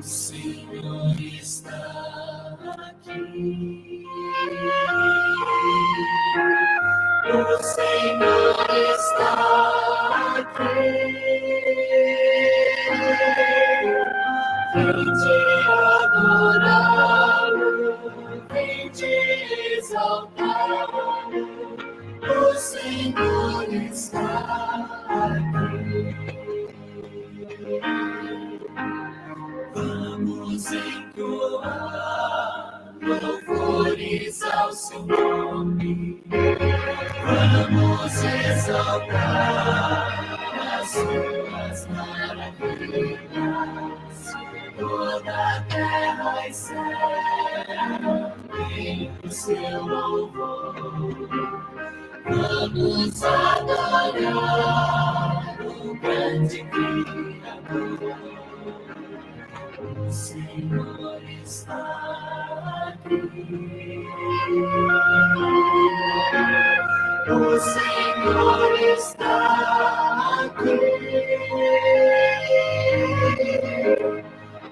Senhor está aqui. O Senhor está aqui. Vem te adorá-lo, vem te exaltá-lo. O Senhor está aqui. Vamos entoar louvores ao seu nome. Vamos exaltar as suas maravilhas. Toda a terra e céu em o seu louvor. Vamos adorar o grande Criador. O Senhor está aqui. O Senhor está aqui.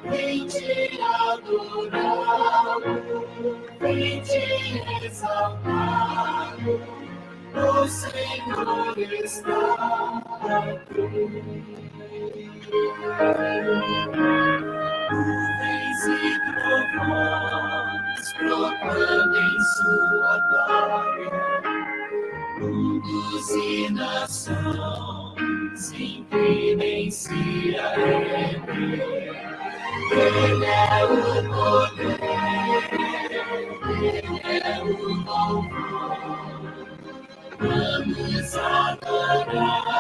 Vem te adorar-lo, vem te exaltar-lo. O Senhor está aqui. Nuvens e trovões proclamem sua glória. Mundos e nações inclinem-se a ele. Ele é o poder, ele é o louvor. Vamos adorar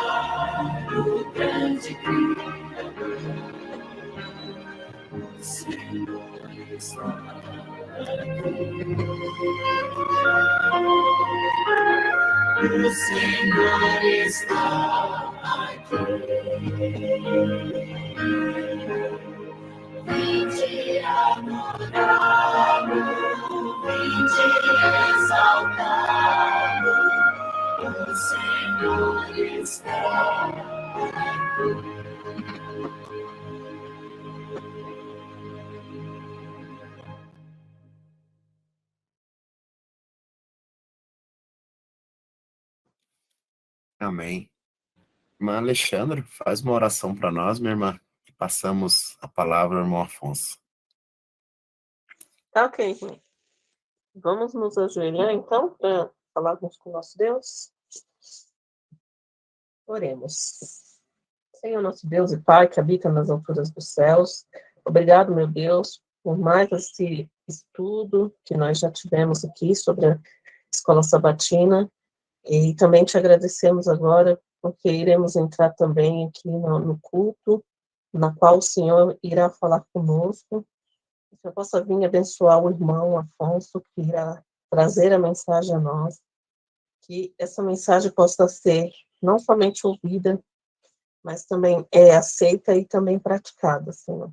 o grande Criador. O Senhor está aqui. O Senhor está aqui. Vem te adorar-lo, vem te exaltar-lo. O Senhor está aqui. Amém. Irmã Alexandra, faz uma oração para nós, minha irmã. Passamos a palavra ao irmão Afonso. Tá ok, gente. Vamos nos ajoelhar, então, para falarmos com o nosso Deus? Oremos. Senhor, nosso Deus e Pai, que habita nas alturas dos céus, obrigado, meu Deus, por mais esse estudo que nós já tivemos aqui sobre a Escola Sabatina, e também te agradecemos agora, porque iremos entrar também aqui no culto, na qual o Senhor irá falar conosco. Que o Senhor possa vir abençoar o irmão Afonso, que irá trazer a mensagem a nós, que essa mensagem possa ser não somente ouvida, mas também aceita e também praticada, Senhor.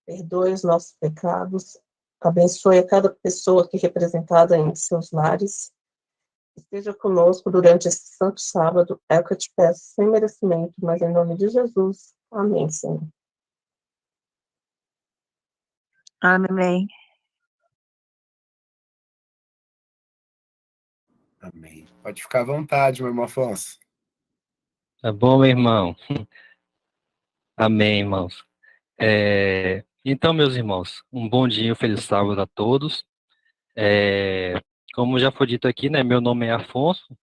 Perdoe os nossos pecados, abençoe a cada pessoa aqui representada em seus lares. Esteja conosco durante esse santo sábado, é o que eu te peço, sem merecimento, mas em nome de Jesus. Amém, Senhor. Amém. Amém. Pode ficar à vontade, meu irmão Afonso. Tá bom, meu irmão? Amém, irmãos. Então, meus irmãos, um bom dia, um feliz sábado a todos. Como já foi dito aqui, né, meu nome é Afonso,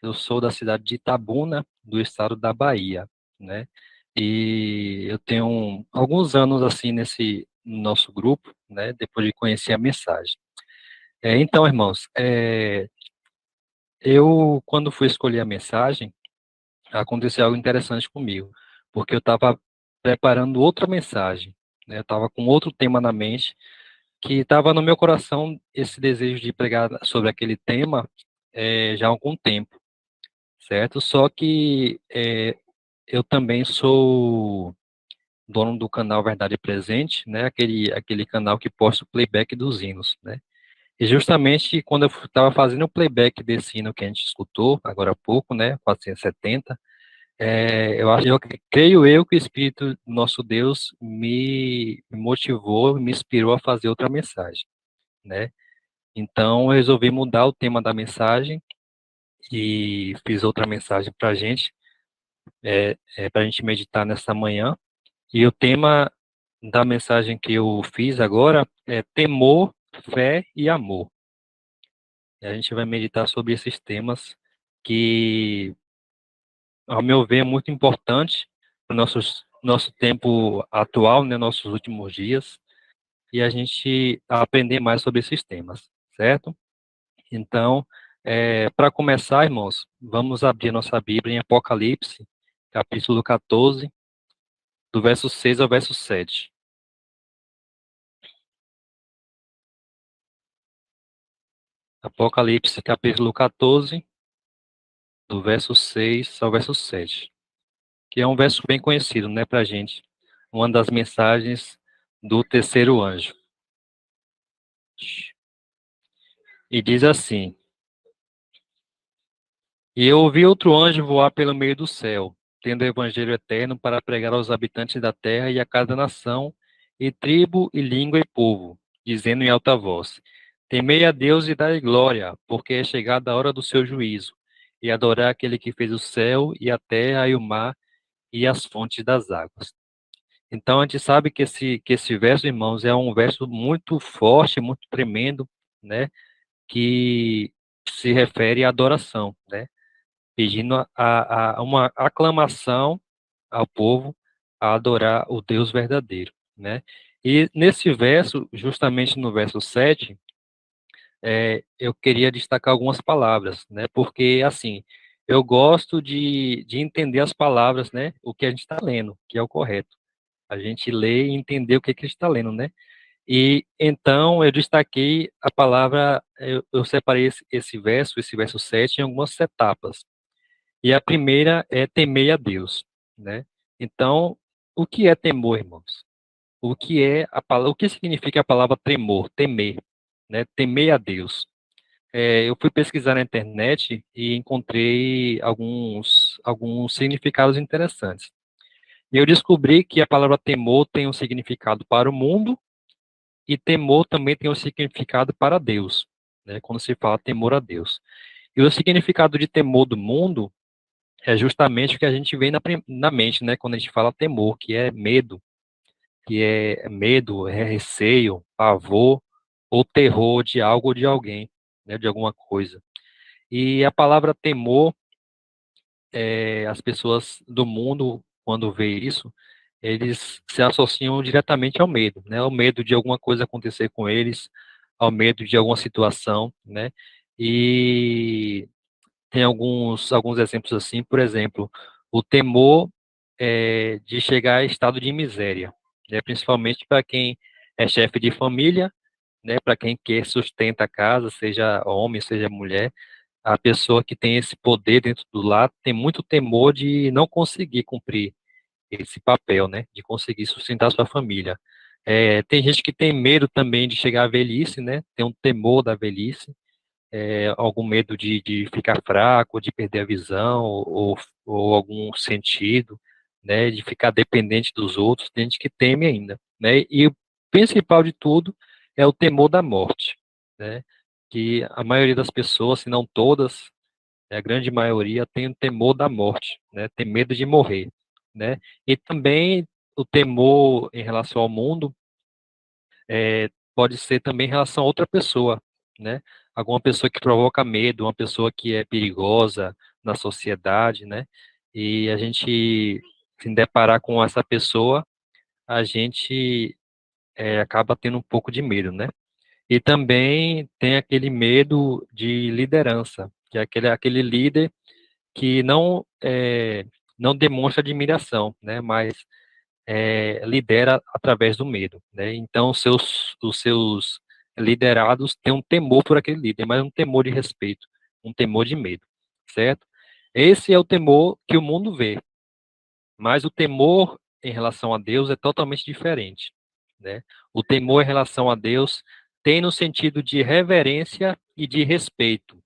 eu sou da cidade de Itabuna, do estado da Bahia, né, e eu tenho alguns anos, assim, nesse nosso grupo, né, depois de conhecer a mensagem. Então, irmãos, eu, quando fui escolher a mensagem, aconteceu algo interessante comigo, porque eu estava preparando outra mensagem, né, eu estava com outro tema na mente, que estava no meu coração esse desejo de pregar sobre aquele tema já há algum tempo, certo? Só que eu também sou dono do canal Verdade Presente, né? Aquele canal que posta o playback dos hinos, né? E justamente quando eu estava fazendo o playback desse hino que a gente escutou agora há pouco, né? 470, Creio eu que o Espírito do nosso Deus me motivou, me inspirou a fazer outra mensagem, né? Então, eu resolvi mudar o tema da mensagem e fiz outra mensagem para a gente, para a gente meditar nessa manhã. E o tema da mensagem que eu fiz agora é temor, fé e amor. E a gente vai meditar sobre esses temas que, ao meu ver, é muito importante para o nosso tempo atual, né, nossos últimos dias, e a gente aprender mais sobre esses temas, certo? Então, para começar, irmãos, vamos abrir nossa Bíblia em Apocalipse, capítulo 14, do verso 6 ao verso 7. Apocalipse, capítulo 14, do verso 6 ao verso 7, que é um verso bem conhecido, né, para a gente. Uma das mensagens do terceiro anjo. E diz assim: E eu ouvi outro anjo voar pelo meio do céu, tendo o evangelho eterno para pregar aos habitantes da terra e a cada nação, e tribo, e língua e povo, dizendo em alta voz: Temei a Deus e dai glória, porque é chegada a hora do seu juízo, e adorar aquele que fez o céu e a terra e o mar e as fontes das águas. Então a gente sabe que esse verso, irmãos, é um verso muito forte, muito tremendo, né, que se refere à adoração, né? Pedindo uma aclamação ao povo a adorar o Deus verdadeiro, né? E nesse verso, justamente no verso 7, eu queria destacar algumas palavras, né? Porque, assim, eu gosto de entender as palavras, né? O que a gente está lendo, que é o correto. A gente lê e entender o que a gente está lendo, né? E então eu destaquei a palavra, eu separei esse verso 7, em algumas etapas. E a primeira é temer a Deus, né? Então, o que é temor, irmãos? O que significa a palavra tremor, temer, né? Temer a Deus. Eu fui pesquisar na internet e encontrei alguns significados interessantes. E eu descobri que a palavra temor tem um significado para o mundo e temor também tem um significado para Deus, né? Quando se fala temor a Deus. E o significado de temor do mundo é justamente o que a gente vê na mente, né? Quando a gente fala temor, que é medo, é receio, pavor ou terror de algo ou de alguém, né? De alguma coisa. E a palavra temor, as pessoas do mundo, quando vê isso, eles se associam diretamente ao medo, né? Ao medo de alguma coisa acontecer com eles, ao medo de alguma situação, né? E tem alguns exemplos assim, por exemplo, o temor de chegar a estado de miséria, né, principalmente para quem é chefe de família, né, para quem quer sustenta a casa, seja homem, seja mulher, a pessoa que tem esse poder dentro do lar tem muito temor de não conseguir cumprir esse papel, né, de conseguir sustentar sua família. Tem gente que tem medo também de chegar à velhice, né, tem um temor da velhice, algum medo de ficar fraco, de perder a visão, ou algum sentido, né, de ficar dependente dos outros, tem gente que teme ainda, né, e o principal de tudo é o temor da morte, né, que a maioria das pessoas, se não todas, a grande maioria tem o temor da morte, né, tem medo de morrer, né, e também o temor em relação ao mundo pode ser também em relação a outra pessoa, né? Alguma pessoa que provoca medo, uma pessoa que é perigosa na sociedade, né? E a gente se deparar com essa pessoa, a gente acaba tendo um pouco de medo, né? E também tem aquele medo de liderança, que é aquele líder que não demonstra admiração, né? Mas lidera através do medo, né? Então, os seus liderados têm um temor por aquele líder, mas um temor de respeito, um temor de medo, certo? Esse é o temor que o mundo vê, mas o temor em relação a Deus é totalmente diferente, né? O temor em relação a Deus tem no sentido de reverência e de respeito,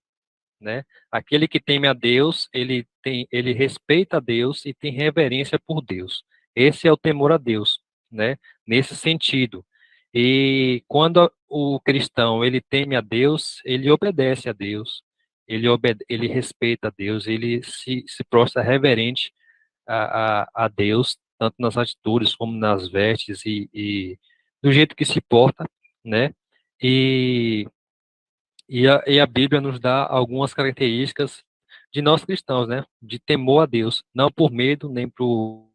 né? Aquele que teme a Deus, ele ele respeita a Deus e tem reverência por Deus. Esse é o temor a Deus, né? Nesse sentido. E quando o cristão ele teme a Deus, ele obedece a Deus, ele respeita a Deus, ele se prostra reverente a Deus, tanto nas atitudes como nas vestes e do jeito que se porta, né? E, e a Bíblia nos dá algumas características de nós cristãos, né? De temor a Deus, não por medo, nem por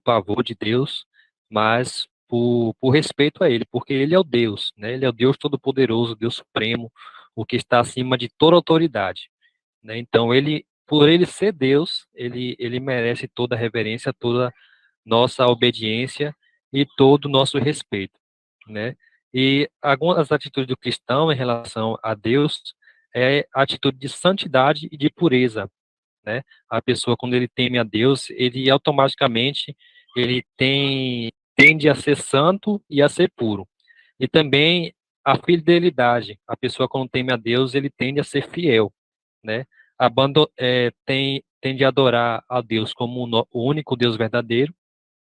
pavor de Deus, mas por respeito a Ele, porque Ele é o Deus, né? Ele é o Deus Todo-Poderoso, Deus Supremo, o que está acima de toda autoridade, né? Então, por Ele ser Deus, ele merece toda a reverência, toda nossa obediência e todo o nosso respeito, né? E algumas atitudes do cristão em relação a Deus é a atitude de santidade e de pureza, né? A pessoa, quando ele teme a Deus, ele automaticamente tende a ser santo e a ser puro. E também a fidelidade. A pessoa, quando teme a Deus, ele tende a ser fiel, né? Tende a adorar a Deus como o único Deus verdadeiro,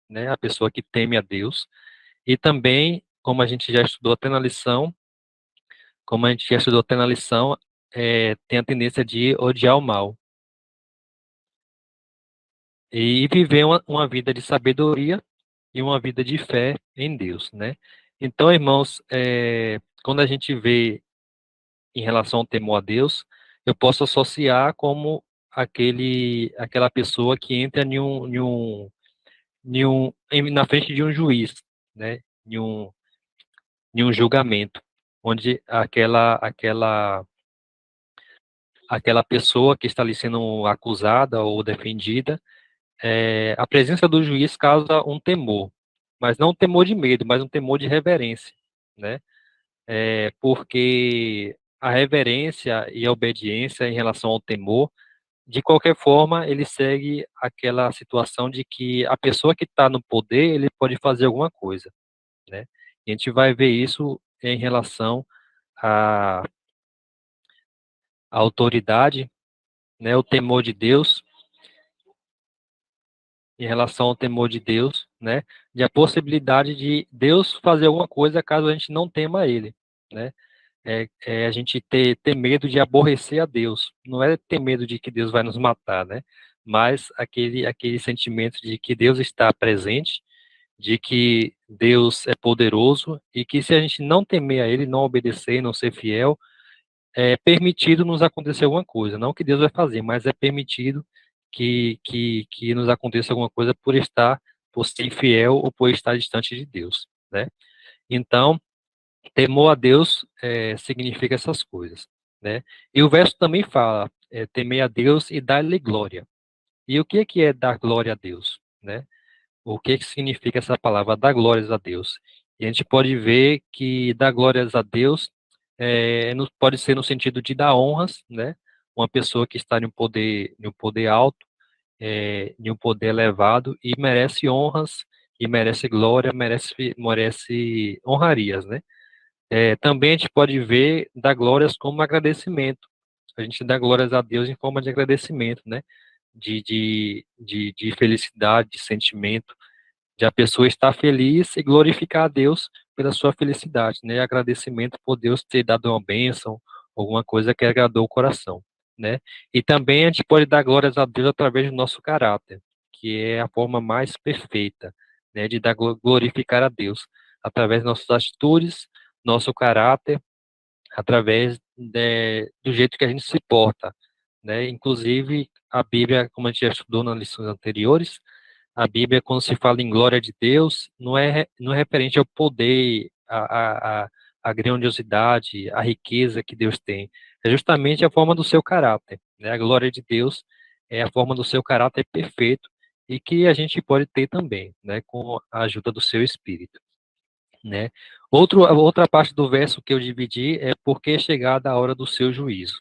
né? A pessoa que teme a Deus. E também, como a gente já estudou até na lição, tem a tendência de odiar o mal. E viver uma vida de sabedoria e uma vida de fé em Deus, né? Então, irmãos, quando a gente vê em relação ao temor a Deus, eu posso associar como aquela pessoa que entra na frente de um juiz, né? Em um julgamento, onde aquela pessoa que está ali sendo acusada ou defendida, a presença do juiz causa um temor, mas não um temor de medo, mas um temor de reverência, né? Porque a reverência e a obediência em relação ao temor, de qualquer forma, ele segue aquela situação de que a pessoa que está no poder, ele pode fazer alguma coisa, né? E a gente vai ver isso em relação à autoridade, né? O temor de Deus, em relação ao temor de Deus, né? De a possibilidade de Deus fazer alguma coisa caso a gente não tema Ele, né? A gente ter medo de aborrecer a Deus. Não é ter medo de que Deus vai nos matar, né? Mas aquele sentimento de que Deus está presente, de que Deus é poderoso e que se a gente não temer a Ele, não obedecer, não ser fiel, é permitido nos acontecer alguma coisa. Não que Deus vai fazer, mas é permitido que nos aconteça alguma coisa por ser infiel ou por estar distante de Deus, né? Então, temor a Deus significa essas coisas, né? E o verso também fala, temer a Deus e dar-lhe glória. E o que é dar glória a Deus, né? O que significa essa palavra, dar glórias a Deus? E a gente pode ver que dar glórias a Deus pode ser no sentido de dar honras, né? Uma pessoa que está em um poder alto, em um poder elevado e merece honras, e merece glória, merece honrarias, né? Também a gente pode ver dar glórias como agradecimento. A gente dá glórias a Deus em forma de agradecimento, né? De felicidade, de sentimento, de a pessoa estar feliz e glorificar a Deus pela sua felicidade, né? Agradecimento por Deus ter dado uma bênção, alguma coisa que agradou o coração, né? E também a gente pode dar glórias a Deus através do nosso caráter, que é a forma mais perfeita, né? De glorificar a Deus através das nossas atitudes, nosso caráter, através do jeito que a gente se porta, né? Inclusive, a Bíblia, como a gente já estudou nas lições anteriores, a Bíblia, quando se fala em glória de Deus, não é referente ao poder, a grandiosidade, a riqueza que Deus tem. É justamente a forma do seu caráter, né? A glória de Deus é a forma do seu caráter perfeito e que a gente pode ter também, né? Com a ajuda do seu Espírito, né? A outra parte do verso que eu dividi é porque é chegada a hora do seu juízo.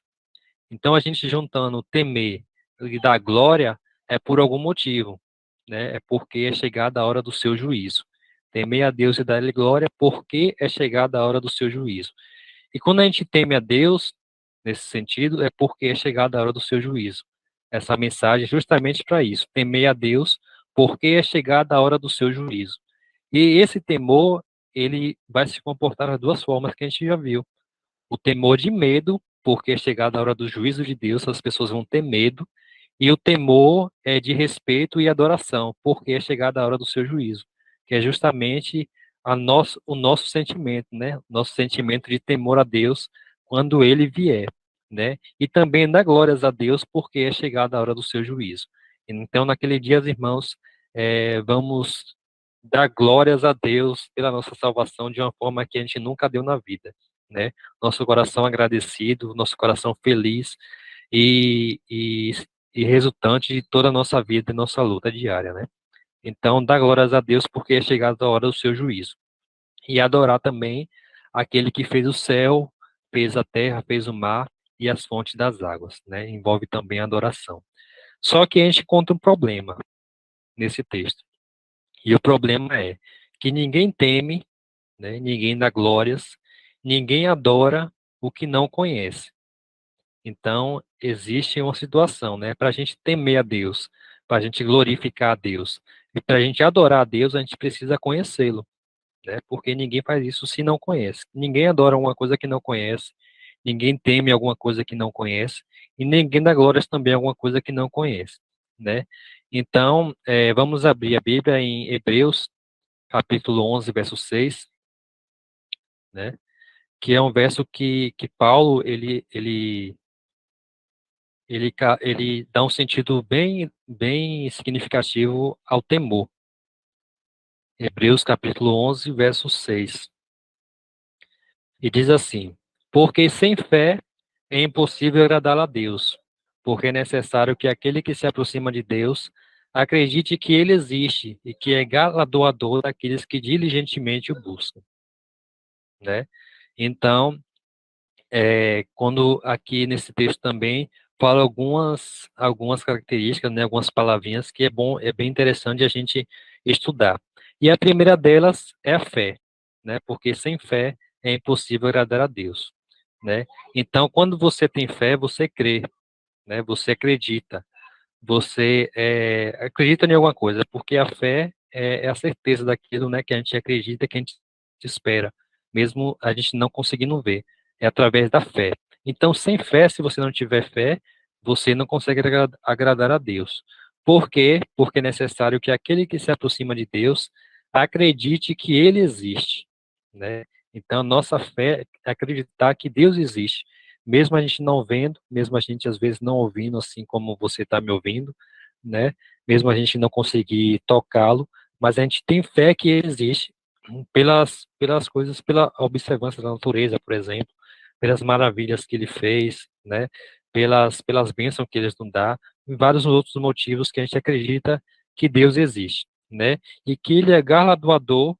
Então, a gente juntando temer e dar glória é por algum motivo, né? É porque é chegada a hora do seu juízo. Temer a Deus e dar-lhe glória porque é chegada a hora do seu juízo. E quando a gente teme a Deus, nesse sentido, é porque é chegada a hora do seu juízo. essa mensagem justamente para isso, temer a Deus, porque é chegada a hora do seu juízo. E esse temor, ele vai se comportar das duas formas que a gente já viu. O temor de medo, porque é chegada a hora do juízo de Deus, as pessoas vão ter medo, e o temor é de respeito e adoração, porque é chegada a hora do seu juízo, que é justamente o nosso sentimento, né? Nosso sentimento de temor a Deus quando ele vier, né? E também dar glórias a Deus, porque é chegada a hora do seu juízo. Então, naquele dia, irmãos, vamos dar glórias a Deus pela nossa salvação de uma forma que a gente nunca deu na vida, né? Nosso coração agradecido, nosso coração feliz e, e, e resultante de toda a nossa vida e nossa luta diária, né? Então, dá glórias a Deus porque é chegada a hora do seu juízo. E adorar também aquele que fez o céu, fez a terra, fez o mar e as fontes das águas, né? Envolve também a adoração. Só que a gente encontra um problema nesse texto. E o problema é que ninguém teme, né? Ninguém dá glórias, ninguém adora o que não conhece. Então, existe uma situação, né? Para a gente temer a Deus, para a gente glorificar a Deus, e para a gente adorar a Deus, a gente precisa conhecê-lo, né? Porque ninguém faz isso se não conhece. Ninguém adora uma coisa que não conhece, ninguém teme alguma coisa que não conhece, e ninguém dá glórias também a alguma coisa que não conhece, né? Então, vamos abrir a Bíblia em Hebreus, capítulo 11, verso 6, né? Que é um verso que Paulo, ele dá um sentido bem significativo ao temor. Hebreus capítulo 11, verso 6. E diz assim: porque sem fé é impossível agradar a Deus, porque é necessário que aquele que se aproxima de Deus acredite que ele existe e que é galardoador daqueles que diligentemente o buscam, né? Então, quando aqui nesse texto também fala algumas características, né, algumas palavrinhas que é bem interessante a gente estudar. E a primeira delas é a fé, né? Porque sem fé é impossível agradar a Deus, né? Então, quando você tem fé, você crê, né? Você acredita, você acredita em alguma coisa, porque a fé é a certeza daquilo, né, que a gente acredita, que a gente espera, mesmo a gente não conseguindo ver, é através da fé. Então, sem fé, se você não tiver fé, você não consegue agradar a Deus. Por quê? Porque é necessário que aquele que se aproxima de Deus acredite que ele existe, né? Então, nossa fé é acreditar que Deus existe, mesmo a gente não vendo, mesmo a gente às vezes não ouvindo, assim como você está me ouvindo, né? Mesmo a gente não conseguir tocá-lo, mas a gente tem fé que ele existe pelas coisas, pela observância da natureza, por exemplo, pelas maravilhas que ele fez, né? Pelas bênçãos que ele nos dá, e vários outros motivos que a gente acredita que Deus existe, né? E que ele é galardoador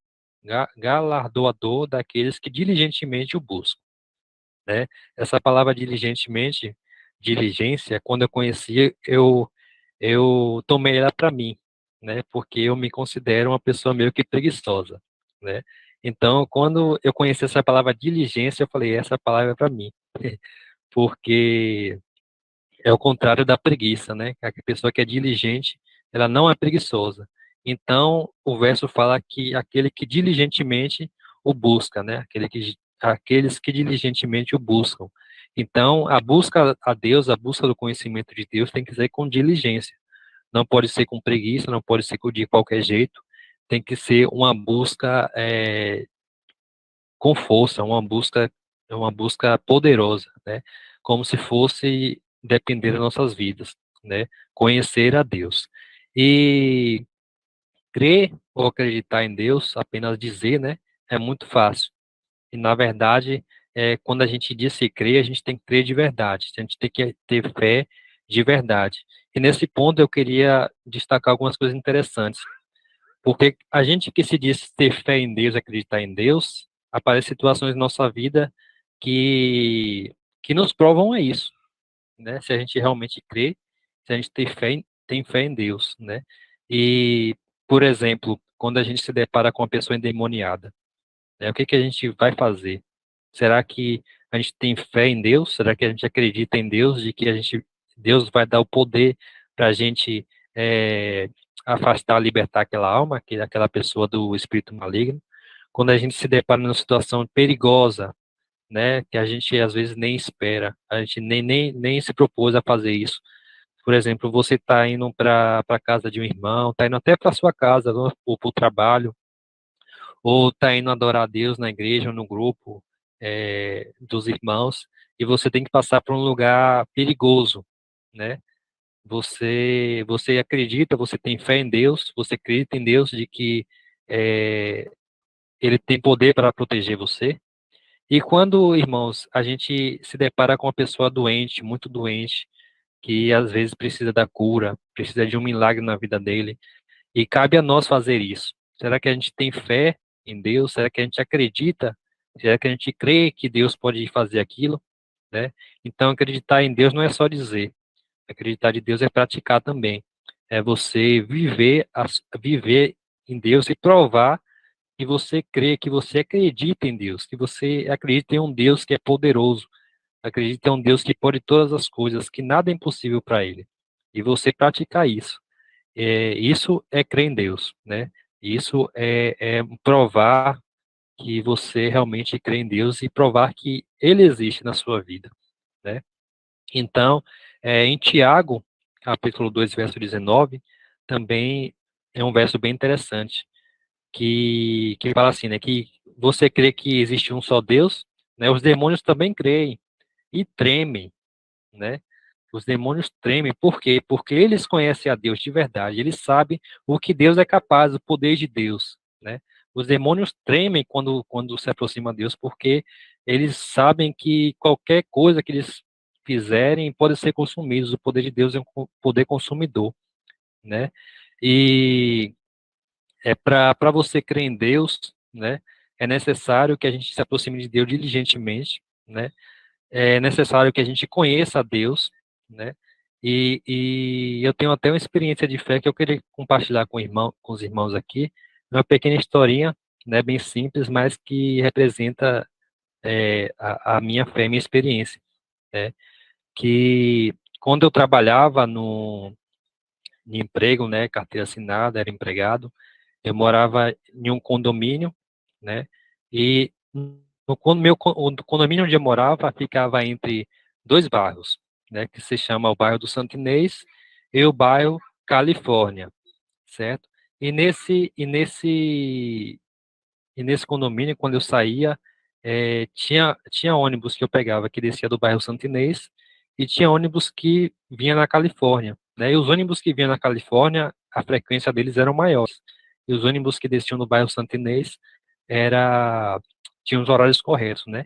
daqueles que diligentemente o buscam, né? Essa palavra diligentemente, diligência, quando eu conhecia, eu tomei ela para mim, né? Porque eu me considero uma pessoa meio que preguiçosa, né? Então, quando eu conheci essa palavra diligência, eu falei, essa palavra é para mim, porque é o contrário da preguiça, né? A pessoa que é diligente, ela não é preguiçosa. Então, o verso fala que aquele que diligentemente o busca, né? Aqueles que diligentemente o buscam. Então, a busca a Deus, a busca do conhecimento de Deus tem que ser com diligência. Não pode ser com preguiça, não pode ser de qualquer jeito. Tem que ser uma busca com força, uma busca poderosa, né? Como se fosse depender das nossas vidas, né? Conhecer a Deus. E crer ou acreditar em Deus, apenas dizer, né? É muito fácil. E, na verdade, quando a gente diz que crê, a gente tem que crer de verdade. A gente tem que ter fé de verdade. E nesse ponto eu queria destacar algumas coisas interessantes. Porque a gente que se diz ter fé em Deus, acreditar em Deus, aparecem situações na nossa vida que nos provam a isso, né? Se a gente realmente crê, se a gente tem fé em Deus, né? E, por exemplo, quando a gente se depara com uma pessoa endemoniada, né, o que que a gente vai fazer? Será que a gente tem fé em Deus? Será que a gente acredita em Deus, Deus vai dar o poder para a gente afastar, libertar aquela alma, aquela pessoa do espírito maligno. Quando a gente se depara numa situação perigosa, né, que a gente às vezes nem espera, a gente nem se propôs a fazer isso. Por exemplo, você está indo para a casa de um irmão, está indo até para sua casa, ou para o trabalho, ou está indo adorar a Deus na igreja ou no grupo dos irmãos, e você tem que passar por um lugar perigoso, né? Você acredita, você tem fé em Deus, você acredita em Deus de que Ele tem poder para proteger você. E quando, irmãos, a gente se depara com uma pessoa doente, muito doente, que às vezes precisa da cura, precisa de um milagre na vida dele, e cabe a nós fazer isso. Será que a gente tem fé em Deus? Será que a gente acredita? Será que a gente crê que Deus pode fazer aquilo? Né? Então, acreditar em Deus não é só dizer. Acreditar em Deus é praticar também. É você viver em Deus e provar que você crê, que você acredita em Deus, que você acredita em um Deus que é poderoso, acredita em um Deus que pode todas as coisas, que nada é impossível para Ele. E você praticar isso. Isso é crer em Deus, né? Isso é provar que você realmente crê em Deus e provar que Ele existe na sua vida, né? Então, em Tiago, capítulo 2, verso 19, também é um verso bem interessante, que fala assim, né, que você crê que existe um só Deus, né? Os demônios também creem e tremem, né? Os demônios tremem, por quê? Porque eles conhecem a Deus de verdade, eles sabem o que Deus é capaz, o poder de Deus, né? Os demônios tremem quando se aproximam de Deus, porque eles sabem que qualquer coisa que eles fizerem pode ser consumidos, o poder de Deus é um poder consumidor, né? E para você crer em Deus, né? É necessário que a gente se aproxime de Deus diligentemente, né? É necessário que a gente conheça a Deus, né? E eu tenho até uma experiência de fé que eu queria compartilhar com os irmãos aqui, uma pequena historinha, né, bem simples, mas que representa a minha fé, minha experiência, né? Que quando eu trabalhava no emprego, né, carteira assinada, era empregado, eu morava em um condomínio, né? E o condomínio onde eu morava ficava entre dois bairros, né? Que se chama o bairro do Santo Inês e o bairro Califórnia, certo? E nesse condomínio, quando eu saía, tinha ônibus que eu pegava que descia do bairro Santo Inês e tinha ônibus que vinha na Califórnia, né? E os ônibus que vinham na Califórnia, a frequência deles eram maiores. E os ônibus que desciam no bairro Santo Inês tinham os horários corretos, né?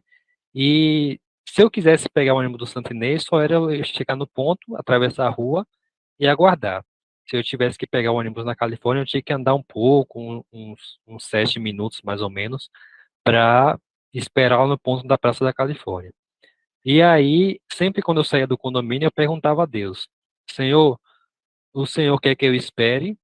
E se eu quisesse pegar o ônibus do Santo Inês, só era eu chegar no ponto, atravessar a rua e aguardar. Se eu tivesse que pegar o ônibus na Califórnia, eu tinha que andar um pouco, uns 7 minutos mais ou menos, para esperar no ponto da Praça da Califórnia. E aí, sempre quando eu saía do condomínio, eu perguntava a Deus: Senhor, o Senhor quer que eu espere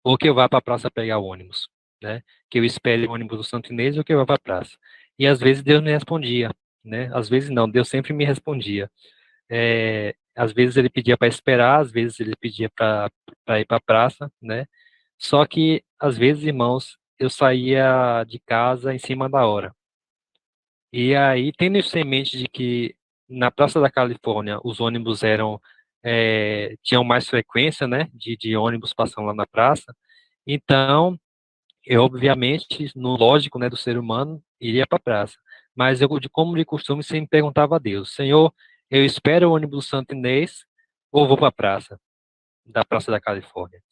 ou que eu vá para a praça pegar o ônibus, né? Que eu espere o ônibus do Santo Inês ou que eu vá para a praça. E às vezes Deus me respondia, né? Às vezes não, Deus sempre me respondia. Às vezes ele pedia para esperar, às vezes ele pedia para ir para a praça, né? Só que às vezes, irmãos, eu saía de casa em cima da hora. E aí, tendo isso em mente de que na Praça da Califórnia os ônibus tinham mais frequência, né, de ônibus passando lá na praça, então, eu obviamente, no lógico, né, do ser humano, iria para a praça. Mas eu, como de costume, sempre perguntava a Deus: Senhor, eu espero o ônibus Santo Inês ou vou para a praça, da Praça da Califórnia?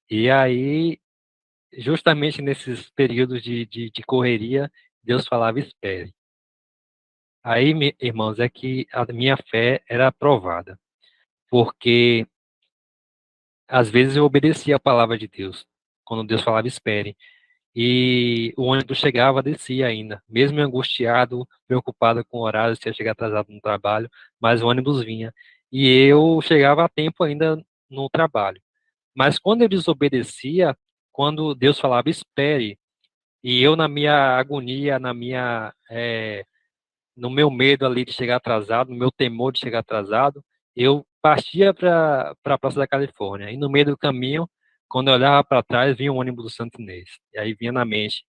E aí, justamente nesses períodos de correria, Deus falava: espere. Aí, irmãos, é que a minha fé era aprovada, porque às vezes eu obedecia a palavra de Deus, quando Deus falava espere, e o ônibus chegava, descia ainda, mesmo angustiado, preocupado com o horário, se ia chegar atrasado no trabalho, mas o ônibus vinha, e eu chegava a tempo ainda no trabalho. Mas quando eu desobedecia, quando Deus falava espere, e eu na minha agonia, no meu medo ali de chegar atrasado, no meu temor de chegar atrasado, eu partia para a Praça da Califórnia, e no meio do caminho, quando eu olhava para trás, vinha um ônibus do Santo Inês, e aí vinha na mente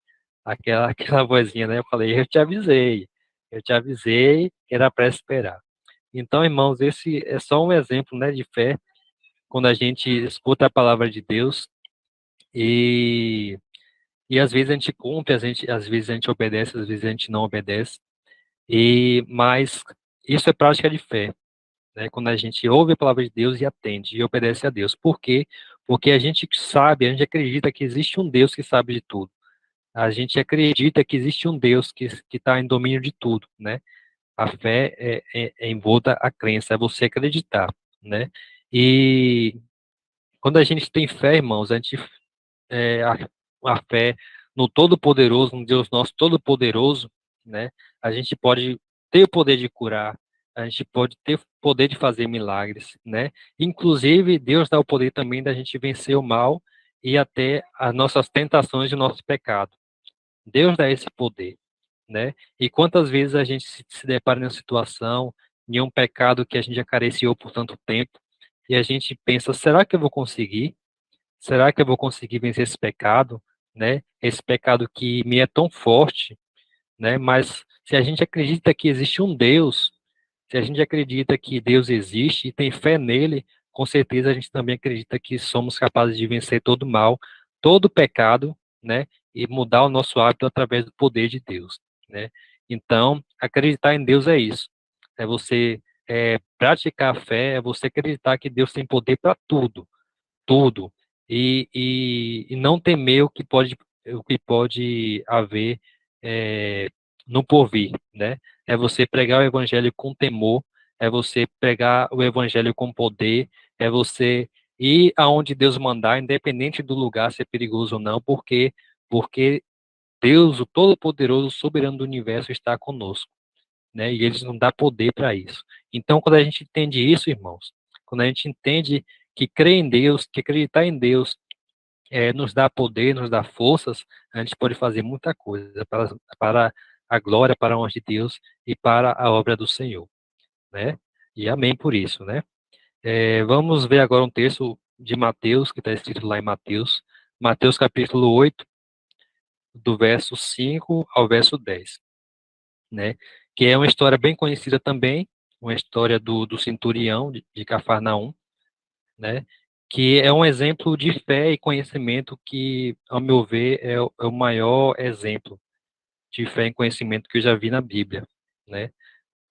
aquela vozinha, né? Eu falei, eu te avisei que era para esperar. Então, irmãos, esse é só um exemplo, né, de fé, quando a gente escuta a palavra de Deus e, e às vezes a gente cumpre, às vezes a gente obedece, às vezes a gente não obedece, mas isso é prática de fé, né? Quando a gente ouve a palavra de Deus e atende e obedece a Deus. Por quê? Porque a gente sabe, a gente acredita que existe um Deus que sabe de tudo. A gente acredita que existe um Deus que está em domínio de tudo, né? A fé é envolta a crença, é você acreditar, né? E quando a gente tem fé, irmãos, é, a, a fé no Todo-Poderoso, no Deus nosso Todo-Poderoso, né? A gente pode ter o poder de curar, a gente pode ter o poder de fazer milagres, né? Inclusive, Deus dá o poder também da gente vencer o mal e até as nossas tentações e o nosso pecado. Deus dá esse poder, né? E quantas vezes a gente se depara numa situação, em um pecado que a gente acariciou por tanto tempo, e a gente pensa, será que eu vou conseguir? Será que eu vou conseguir vencer esse pecado, né? Esse pecado que me é tão forte, né? Mas se a gente acredita que existe um Deus, se a gente acredita que Deus existe e tem fé nele, com certeza a gente também acredita que somos capazes de vencer todo o mal, todo o pecado, né? E mudar o nosso hábito através do poder de Deus, né? Então, acreditar em Deus é isso. É você praticar a fé, é você acreditar que Deus tem poder para tudo, tudo, e não temer o que pode haver é, no porvir, né? É você pregar o evangelho com temor, é você pregar o evangelho com poder, é você ir aonde Deus mandar, independente do lugar ser perigoso ou não, porque Deus, o Todo-Poderoso, soberano do universo, está conosco, né? E ele nos dá poder para isso. Então, quando a gente entende isso, irmãos, quando a gente entende que crer em Deus, que acreditar em Deus nos dá poder, nos dá forças, a gente pode fazer muita coisa para a glória, para a honra de Deus e para a obra do Senhor, né? E amém por isso, né? Vamos ver agora um texto de Mateus, que está escrito lá em Mateus, Mateus capítulo 8, do verso 5 ao verso 10, né? Que é uma história bem conhecida também, uma história do centurião de Cafarnaum, né? Que é um exemplo de fé e conhecimento que, ao meu ver, é o maior exemplo de fé e conhecimento que eu já vi na Bíblia, né?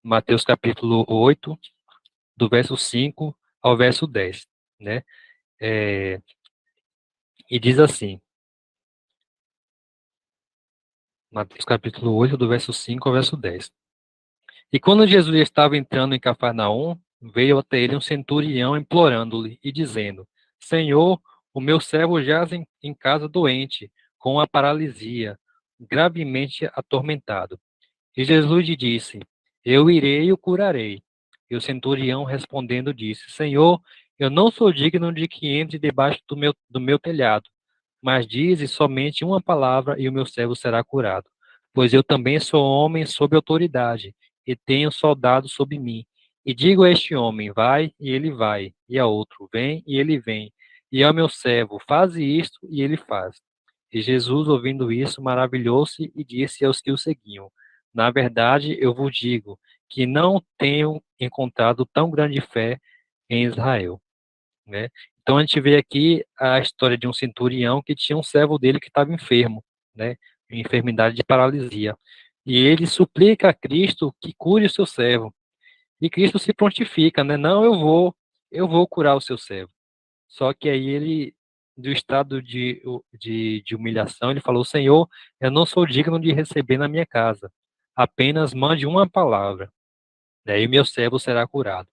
Mateus capítulo 8, do verso 5 ao verso 10, né? É, e diz assim, Mateus capítulo 8, do verso 5 ao verso 10. E quando Jesus estava entrando em Cafarnaum, veio até ele um centurião implorando-lhe e dizendo, Senhor, o meu servo jaz em casa doente, com a paralisia, gravemente atormentado. E Jesus lhe disse, eu irei e o curarei. E o centurião respondendo disse, Senhor, eu não sou digno de que entre debaixo do meu telhado, mas dize somente uma palavra e o meu servo será curado. Pois eu também sou homem sob autoridade, e tenho soldados sob mim. E digo a este homem, vai, e ele vai, e a outro, vem, e ele vem. E ao meu servo, faze isto, e ele faz. E Jesus, ouvindo isso, maravilhou-se e disse aos que o seguiam, na verdade, eu vos digo que não tenho encontrado tão grande fé em Israel, né? Então a gente vê aqui a história de um centurião que tinha um servo dele que estava enfermo, né? Enfermidade de paralisia. E ele suplica a Cristo que cure o seu servo. E Cristo se prontifica, né? Não, eu vou curar o seu servo. Só que aí ele, do estado de humilhação, ele falou, Senhor, eu não sou digno de receber na minha casa. Apenas mande uma palavra, daí o meu servo será curado.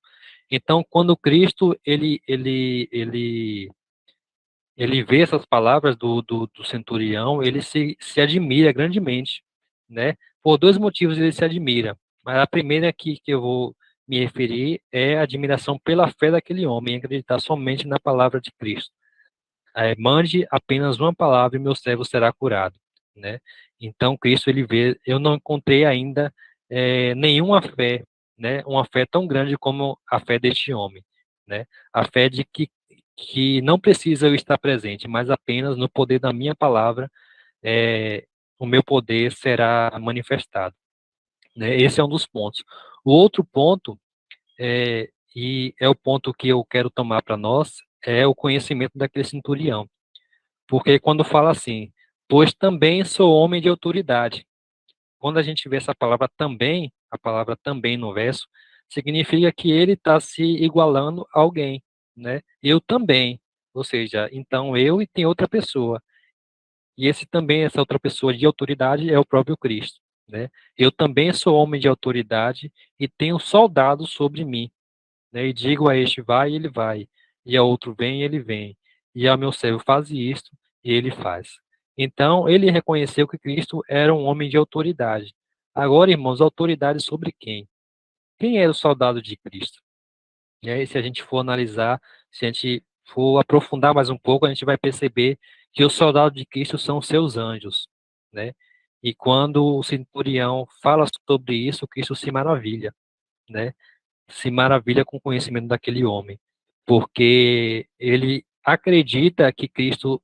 Então, quando Cristo, ele vê essas palavras do centurião, ele se admira grandemente, né? Por dois motivos ele se admira. Mas a primeira que eu vou me referir é a admiração pela fé daquele homem, em acreditar somente na palavra de Cristo. Mande apenas uma palavra e meu servo será curado, né? Então Cristo ele vê, eu não encontrei ainda nenhuma fé, né, uma fé tão grande como a fé deste homem, né? A fé de que não precisa eu estar presente, mas apenas no poder da minha palavra, o meu poder será manifestado, né? Esse é um dos pontos. O outro ponto, e é o ponto que eu quero tomar para nós, é o conhecimento daquele centurião. Porque quando fala assim, pois também sou homem de autoridade. Quando a gente vê essa palavra também, a palavra também no verso, significa que ele está se igualando a alguém, né? Eu também, ou seja, então eu e tem outra pessoa. E esse também, essa outra pessoa de autoridade é o próprio Cristo, né? Eu também sou homem de autoridade e tenho soldados sobre mim, né? E digo a este vai, e ele vai, e a outro vem, e ele vem, e ao meu servo faz isto, e ele faz. Então, ele reconheceu que Cristo era um homem de autoridade. Agora, irmãos, autoridade sobre quem? Quem era o soldado de Cristo? E aí, se a gente for analisar, se a gente for aprofundar mais um pouco, a gente vai perceber que os soldados de Cristo são os seus anjos, né? E quando o centurião fala sobre isso, Cristo se maravilha, né? Se maravilha com o conhecimento daquele homem, porque ele acredita que Cristo,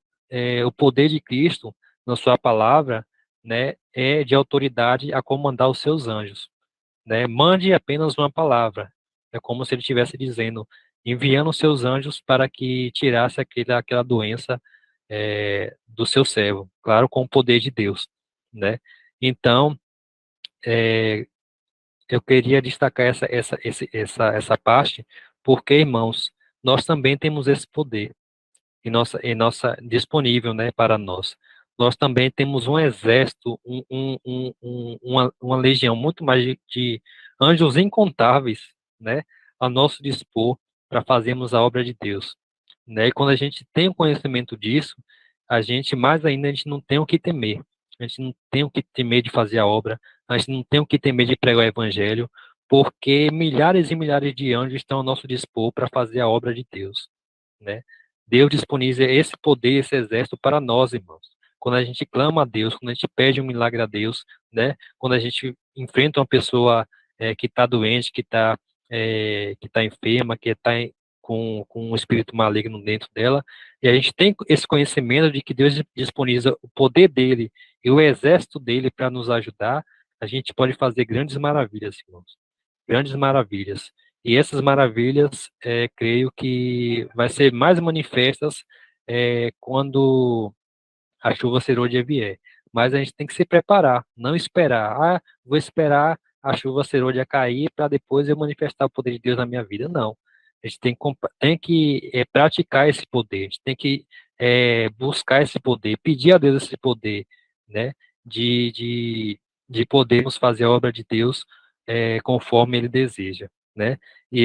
o poder de Cristo, na sua palavra, né, é de autoridade a comandar os seus anjos, né? Mande apenas uma palavra. É como se ele estivesse dizendo, enviando os seus anjos para que tirasse aquela doença do seu servo, claro, com o poder de Deus, né? Então, eu queria destacar essa parte, porque, irmãos, nós também temos esse poder em nossa disponível, né, para nós. Nós também temos um exército, uma legião muito mais de anjos incontáveis, né, a nosso dispor para fazermos a obra de Deus, né? E quando a gente tem o conhecimento disso, a gente mais ainda a gente não tem o que temer. A gente não tem o que temer de fazer a obra, a gente não tem o que temer de pregar o evangelho, porque milhares e milhares de anjos estão ao nosso dispor para fazer a obra de Deus, né? Deus disponibiliza esse poder, esse exército para nós, irmãos. Quando a gente clama a Deus, quando a gente pede um milagre a Deus, né? Quando a gente enfrenta uma pessoa que está doente, que tá enferma, que está com um espírito maligno dentro dela, e a gente tem esse conhecimento de que Deus disponibiliza o poder dele e o exército dele para nos ajudar, a gente pode fazer grandes maravilhas, irmãos. Grandes maravilhas. E essas maravilhas, creio que vai ser mais manifestas quando a chuva serôdia vier. Mas a gente tem que se preparar, não esperar. Ah, vou esperar a chuva serôdia cair para depois eu manifestar o poder de Deus na minha vida. Não. A gente tem que praticar esse poder, a gente tem que buscar esse poder, pedir a Deus esse poder, né? De, de, de podermos fazer a obra de Deus conforme Ele deseja, né? E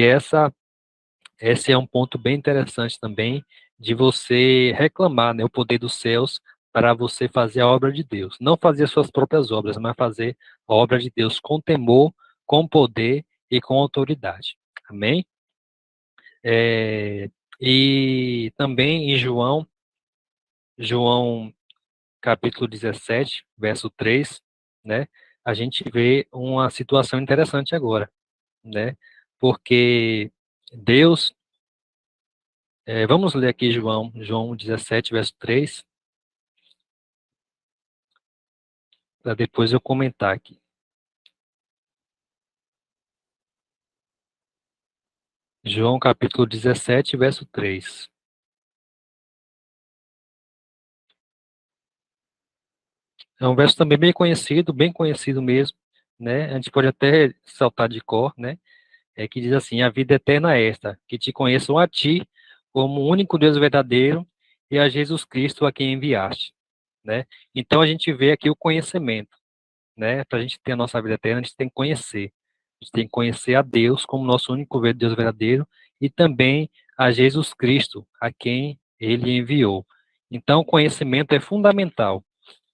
esse é um ponto bem interessante também de você reclamar, né, o poder dos céus para você fazer a obra de Deus. Não fazer suas próprias obras, mas fazer a obra de Deus com temor, com poder e com autoridade. Amém? E também em João capítulo 17, verso 3, né, a gente vê uma situação interessante agora, né? Porque Deus, vamos ler aqui João 17, verso 3, para depois eu comentar aqui. João capítulo 17, verso 3. É um verso também bem conhecido mesmo, né? A gente pode até saltar de cor, né? Que diz assim: a vida eterna é esta, que te conheçam a ti, como o único Deus verdadeiro, e a Jesus Cristo a quem enviaste, né? Então a gente vê aqui o conhecimento, né? Para a gente ter a nossa vida eterna, a gente tem que conhecer. A gente tem que conhecer a Deus como nosso único Deus verdadeiro e também a Jesus Cristo, a quem ele enviou. Então, o conhecimento é fundamental,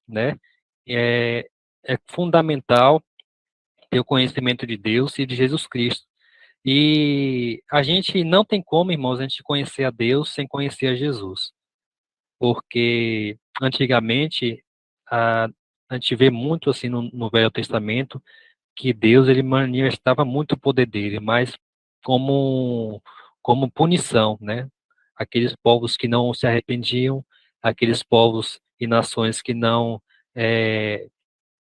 né? É, é fundamental ter o conhecimento de Deus e de Jesus Cristo. E a gente não tem como, irmãos, a gente conhecer a Deus sem conhecer a Jesus. Porque antigamente a gente vê muito assim no Velho Testamento que Deus ele manifestava muito o poder dele, mas como como punição, né? Aqueles povos que não se arrependiam, aqueles povos e nações que não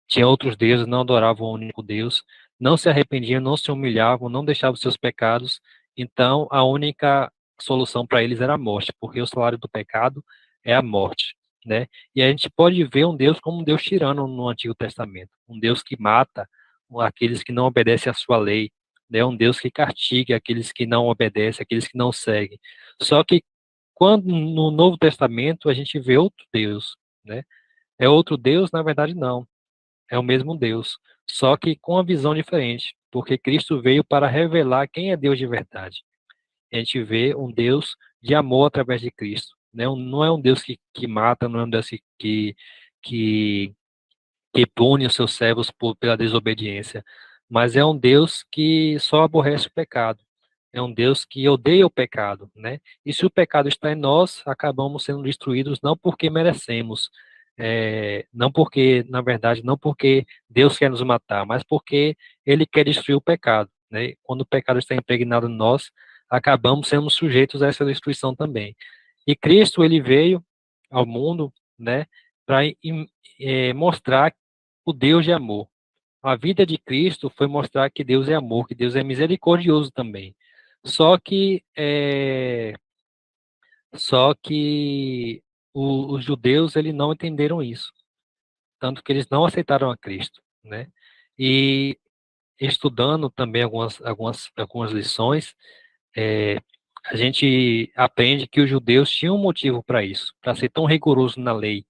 tinham outros deuses, não adoravam o único Deus, não se arrependiam, não se humilhavam, não deixavam seus pecados. Então, a única solução para eles era a morte, porque o salário do pecado é a morte, né? E a gente pode ver um Deus como um Deus tirano no Antigo Testamento, um Deus que mata aqueles que não obedecem à sua lei, né? Um Deus que castiga aqueles que não obedecem, aqueles que não seguem. Só que quando no Novo Testamento a gente vê outro Deus, né? É outro Deus? Na verdade, não. É o mesmo Deus, só que com uma visão diferente, porque Cristo veio para revelar quem é Deus de verdade. A gente vê um Deus de amor através de Cristo, né? Não é um Deus que mata, não é um Deus que, que pune os seus servos pela desobediência, mas é um Deus que só aborrece o pecado. É um Deus que odeia o pecado, né? E se o pecado está em nós, acabamos sendo destruídos não porque merecemos, não porque, na verdade, não porque Deus quer nos matar, mas porque Ele quer destruir o pecado, né? Quando o pecado está impregnado em nós, acabamos sendo sujeitos a essa destruição também. E Cristo, ele veio ao mundo, né, para mostrar o Deus de amor. A vida de Cristo foi mostrar que Deus é amor, que Deus é misericordioso também. Só que, os judeus eles não entenderam isso, tanto que eles não aceitaram a Cristo, né? E estudando também algumas lições, é, a gente aprende que os judeus tinham um motivo para isso, para ser tão rigoroso na lei,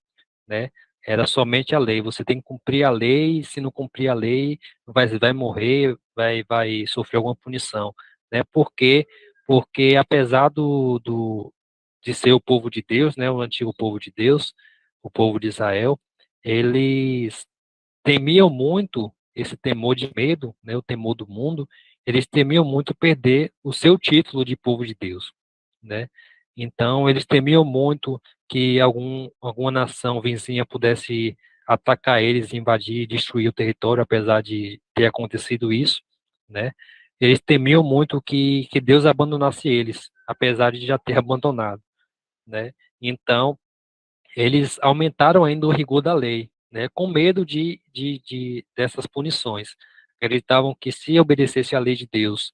né? Era somente a lei. Você tem que cumprir a lei. Se não cumprir a lei, vai morrer, vai sofrer alguma punição, né? Porque apesar de ser o povo de Deus, né? O antigo povo de Deus, o povo de Israel, eles temiam muito esse temor de medo, né? O temor do mundo. Eles temiam muito perder o seu título de povo de Deus, né? Então, eles temiam muito que alguma nação vizinha pudesse atacar eles, invadir, destruir o território, apesar de ter acontecido isso, né? Eles temiam muito que Deus abandonasse eles, apesar de já ter abandonado, né? Então, eles aumentaram ainda o rigor da lei, né? Com medo dessas punições. Acreditavam que se obedecesse à lei de Deus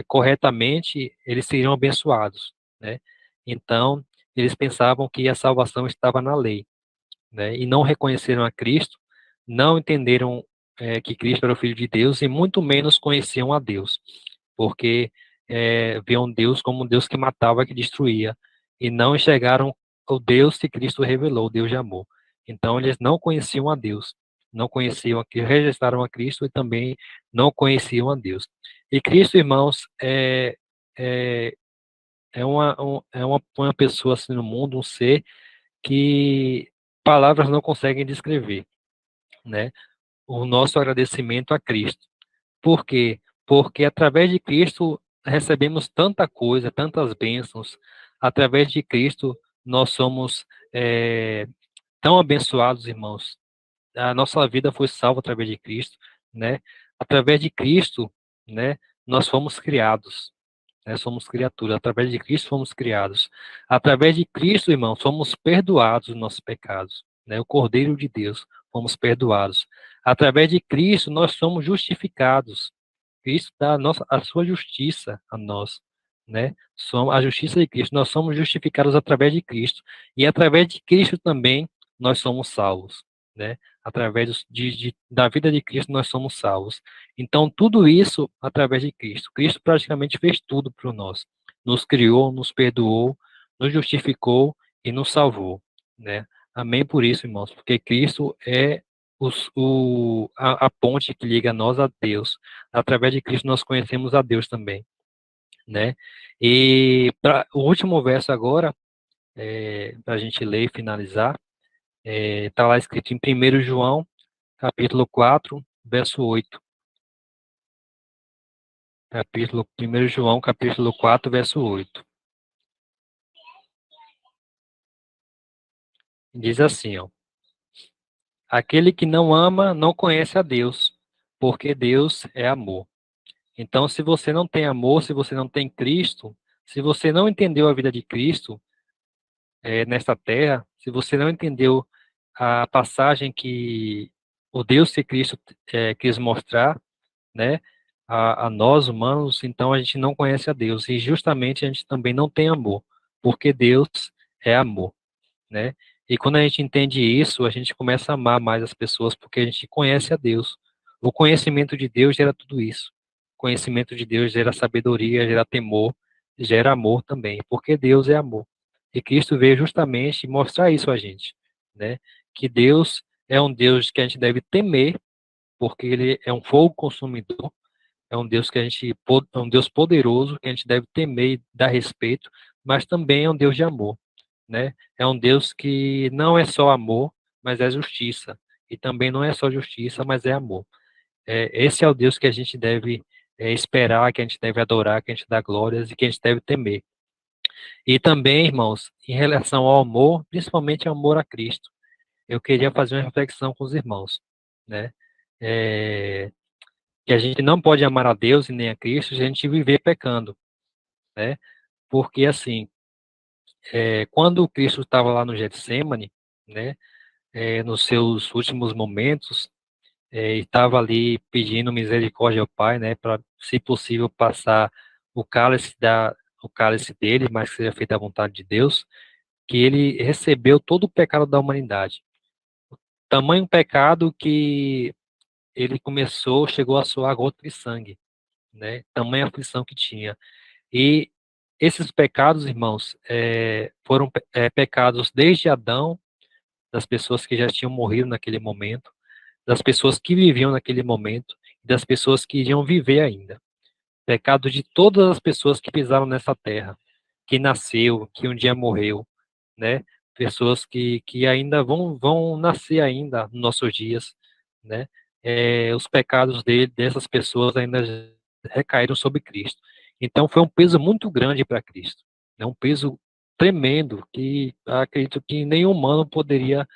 corretamente, eles seriam abençoados, né? Então, eles pensavam que a salvação estava na lei, né? E não reconheceram a Cristo, não entenderam que Cristo era o Filho de Deus e muito menos conheciam a Deus, porque viam Deus como um Deus que matava, que destruía, e não enxergaram o Deus que Cristo revelou, o Deus de amor. Então, eles não conheciam a Deus, não conheciam, rejeitaram a Cristo e também não conheciam a Deus. E Cristo, irmãos, é, uma pessoa assim no mundo, um ser que palavras não conseguem descrever, né? O nosso agradecimento a Cristo. Por quê? Porque através de Cristo recebemos tanta coisa, tantas bênçãos. Através de Cristo nós somos tão abençoados, irmãos. A nossa vida foi salva através de Cristo, né? Através de Cristo, né? Nós fomos criados, né? Somos criaturas. Através de Cristo fomos criados. Através de Cristo, irmãos, fomos perdoados dos nossos pecados, né? O Cordeiro de Deus, fomos perdoados. Através de Cristo, nós somos justificados. Cristo dá a sua justiça a nós, né? Somos a justiça de Cristo. Nós somos justificados através de Cristo. E através de Cristo também nós somos salvos, né? Através da vida de Cristo nós somos salvos. Então, tudo isso através de Cristo. Cristo praticamente fez tudo por nós. Nos criou, nos perdoou, nos justificou e nos salvou, né? Amém por isso, irmãos, porque Cristo é a ponte que liga nós a Deus. Através de Cristo nós conhecemos a Deus também, né? E o último verso agora, para a gente ler e finalizar, está lá escrito em 1 João, capítulo 4, verso 8. Capítulo 1 João, capítulo 4, verso 8. Diz assim, ó: aquele que não ama não conhece a Deus, porque Deus é amor. Então, se você não tem amor, se você não tem Cristo, se você não entendeu a vida de Cristo nesta terra, se você não entendeu a passagem que o Deus que Cristo quis mostrar, né, a nós humanos, então a gente não conhece a Deus e justamente a gente também não tem amor, porque Deus é amor, né? E quando a gente entende isso, a gente começa a amar mais as pessoas porque a gente conhece a Deus. O conhecimento de Deus gera tudo isso. O conhecimento de Deus gera sabedoria, gera temor, gera amor também, porque Deus é amor. E Cristo veio justamente mostrar isso a gente, né? Que Deus é um Deus que a gente deve temer, porque ele é um fogo consumidor, é um Deus que é um Deus poderoso que a gente deve temer e dar respeito, mas também é um Deus de amor, né? É um Deus que não é só amor, mas é justiça. E também não é só justiça, mas é amor. Esse é o Deus que a gente deve esperar, que a gente deve adorar, que a gente dá glórias e que a gente deve temer. E também, irmãos, em relação ao amor, principalmente ao amor a Cristo, eu queria fazer uma reflexão com os irmãos, né? É, que a gente não pode amar a Deus e nem a Cristo se a gente viver pecando, né? Porque, assim, quando Cristo estava lá no Getsemane, né, nos seus últimos momentos, estava ali pedindo misericórdia ao Pai, né, para, se possível, passar o cálice dele, mas que seja feita a vontade de Deus, que ele recebeu todo o pecado da humanidade. Tamanho pecado que ele chegou a suar gota de sangue, né, tamanha aflição que tinha. E esses pecados, irmãos, foram pecados desde Adão, das pessoas que já tinham morrido naquele momento, das pessoas que viviam naquele momento, e das pessoas que iriam viver ainda. Pecado de todas as pessoas que pisaram nessa terra, que nasceu, que um dia morreu, né? Pessoas que ainda vão nascer ainda nos nossos dias, né? Os pecados dessas pessoas ainda recaíram sobre Cristo. Então foi um peso muito grande para Cristo, né? Um peso tremendo que acredito que nenhum humano poderia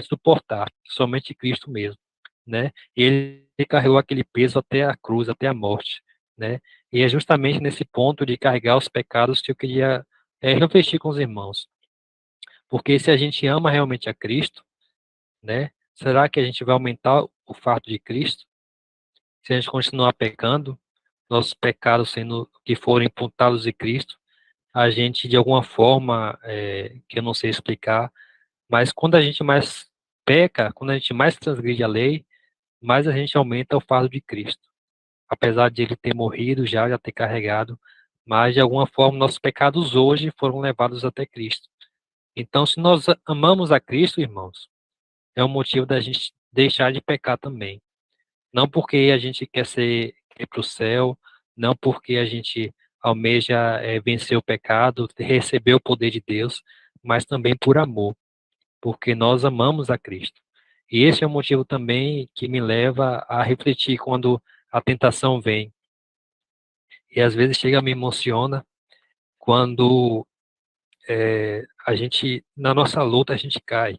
suportar, somente Cristo mesmo, né? E ele carregou aquele peso até a cruz, até a morte, né? E é justamente nesse ponto de carregar os pecados que eu queria refletir com os irmãos. Porque se a gente ama realmente a Cristo, né? Será que a gente vai aumentar o fato de Cristo? Se a gente continuar pecando, nossos pecados sendo que forem imputados de Cristo, a gente de alguma forma, que eu não sei explicar, mas quando a gente mais peca, quando a gente mais transgride a lei, mais a gente aumenta o fardo de Cristo. Apesar de ele ter morrido já ter carregado, mas de alguma forma nossos pecados hoje foram levados até Cristo. Então, se nós amamos a Cristo, irmãos, é um motivo da gente deixar de pecar também. Não porque a gente quer ir para o céu, não porque a gente almeja vencer o pecado, receber o poder de Deus, mas também por amor, porque nós amamos a Cristo. E esse é o motivo também que me leva a refletir quando a tentação vem. E às vezes chega, me emociona quando a gente, na nossa luta, a gente cai.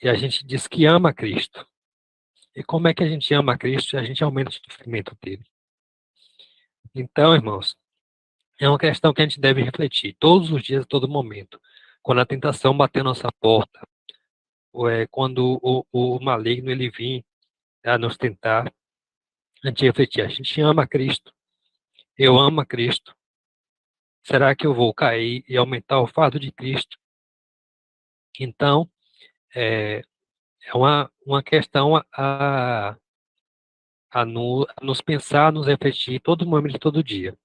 E a gente diz que ama a Cristo. E como é que a gente ama a Cristo se a gente aumenta o sofrimento dele? Então, irmãos, é uma questão que a gente deve refletir todos os dias, a todo momento. Quando a tentação bater na nossa porta, ou quando o maligno ele vir a nos tentar, a gente refletir, a gente ama a Cristo, eu amo a Cristo. Será que eu vou cair e aumentar o fardo de Cristo? Então, é uma questão a nos pensar, a nos refletir todo momento de todo dia.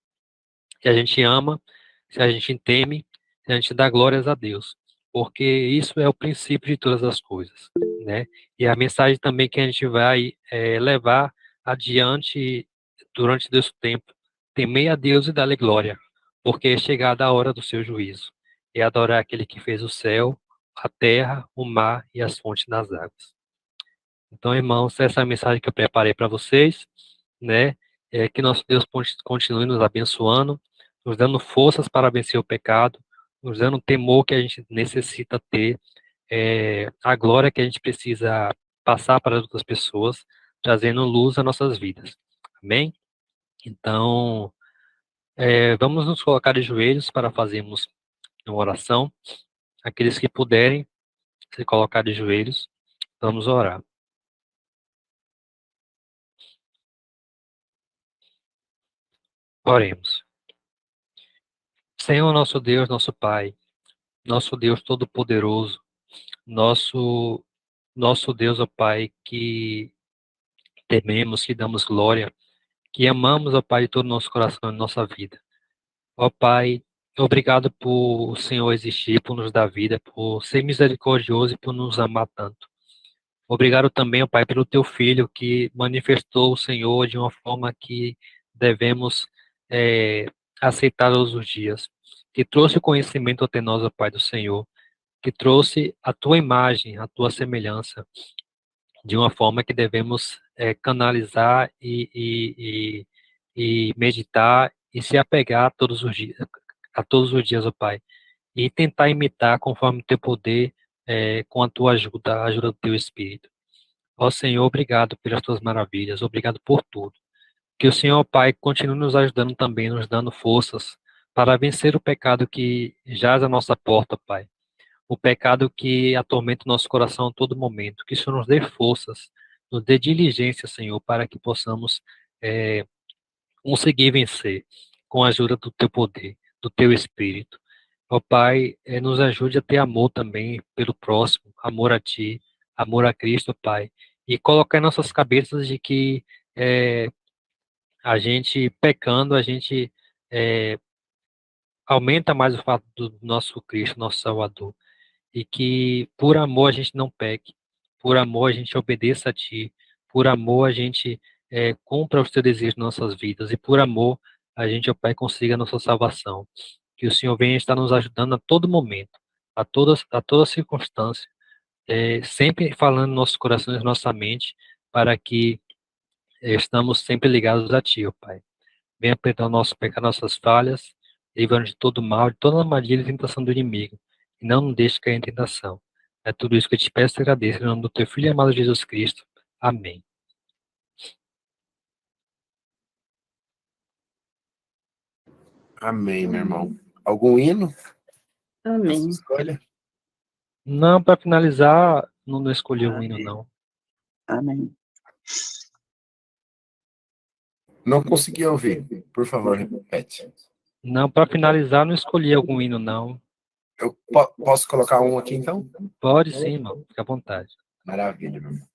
Se a gente ama, se a gente teme, se a gente dá glórias a Deus, porque isso é o princípio de todas as coisas, né? E a mensagem também que a gente vai levar adiante durante esse tempo, temer a Deus e dar-lhe glória, porque é chegada a hora do seu juízo, e adorar aquele que fez o céu, a terra, o mar e as fontes das águas. Então, irmãos, essa é a mensagem que eu preparei para vocês, né? Que nosso Deus continue nos abençoando, nos dando forças para vencer o pecado, nos dando o temor que a gente necessita ter, a glória que a gente precisa passar para as outras pessoas, trazendo luz às nossas vidas. Amém? Então, vamos nos colocar de joelhos para fazermos uma oração. Aqueles que puderem se colocar de joelhos, vamos orar. Oremos. Senhor, nosso Deus, nosso Pai, nosso Deus Todo-Poderoso, nosso Deus, ó Pai, que tememos, que damos glória, que amamos, ó Pai, de todo o nosso coração e nossa vida. Ó Pai, obrigado por o Senhor existir, por nos dar vida, por ser misericordioso e por nos amar tanto. Obrigado também, ó Pai, pelo Teu Filho, que manifestou o Senhor de uma forma que devemos aceitar todos os dias, que trouxe o conhecimento até nós, ó Pai, do Senhor, que trouxe a Tua imagem, a Tua semelhança, de uma forma que devemos canalizar e meditar e se apegar a todos os dias, ó Pai, e tentar imitar conforme o Teu poder, com a Tua ajuda, a ajuda do Teu Espírito. Ó Senhor, obrigado pelas Tuas maravilhas, obrigado por tudo. Que o Senhor, Pai, continue nos ajudando também, nos dando forças para vencer o pecado que jaz à nossa porta, Pai. O pecado que atormenta o nosso coração a todo momento. Que o Senhor nos dê forças, nos dê diligência, Senhor, para que possamos conseguir vencer com a ajuda do Teu poder, do Teu Espírito. Ó Pai, nos ajude a ter amor também pelo próximo, amor a Ti, amor a Cristo, Pai. E colocar em nossas cabeças de que a gente pecando, a gente aumenta mais o fato do nosso Cristo, nosso Salvador. E que por amor a gente não peque, por amor a gente obedeça a Ti, por amor a gente cumpra os Teus desejos nas nossas vidas, e por amor a gente, ó Pai, consiga a nossa salvação. Que o Senhor venha estar nos ajudando a todo momento, a toda circunstância, sempre falando em nossos corações, nossa mente, para que estamos sempre ligados a Ti, ó Pai. Venha perdoar o nosso pecado, nossas falhas, livrando de todo mal, de toda armadilha e tentação do inimigo. E não nos deixe cair em tentação. É tudo isso que eu te peço e agradeço, em nome do Teu Filho amado Jesus Cristo. Amém. Amém, meu irmão. Algum hino? Amém. Escolha. Não, para finalizar, não escolhi o hino, não. Amém. Não consegui ouvir. Por favor, repete. Não, para finalizar, não escolhi algum hino, não. Eu posso colocar um aqui, então? Pode sim, irmão. Fica à vontade. Maravilha, meu irmão.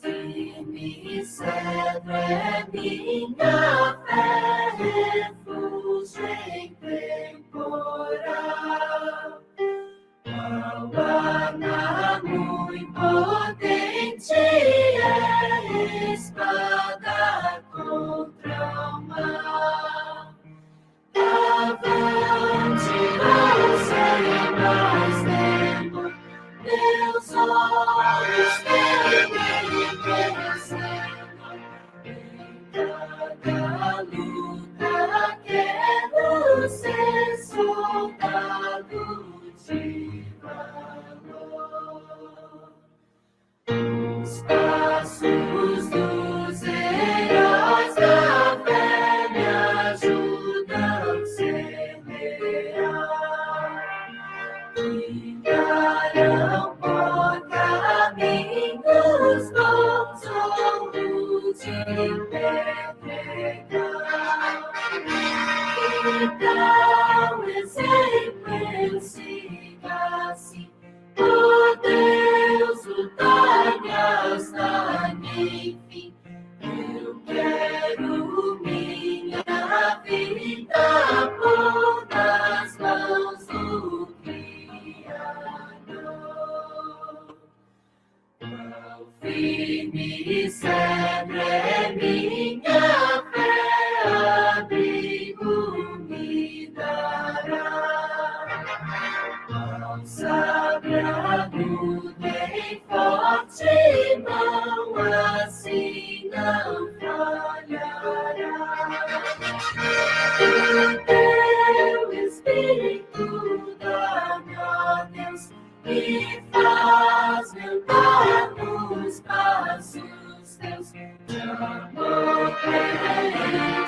Firme cedro é minha fé, refúgio em temporal. Ao anamo impotente é espada contra o mal. Avante, não sei mais temor, meus olhos temem vencendo. Em cada luta quero ser pedregal. Então, exemplo eu siga-se, ó Deus, lutai-me enfim. Eu quero minha vida pôr nas mãos do Criador. Qual firme cedro é minha fé, abrigo me dará. Qual sagrado tem forte mão, assim não falhará. O teu Espírito dá-me, ó Deus, e faz-me andar nos passos teus, de amor pleno.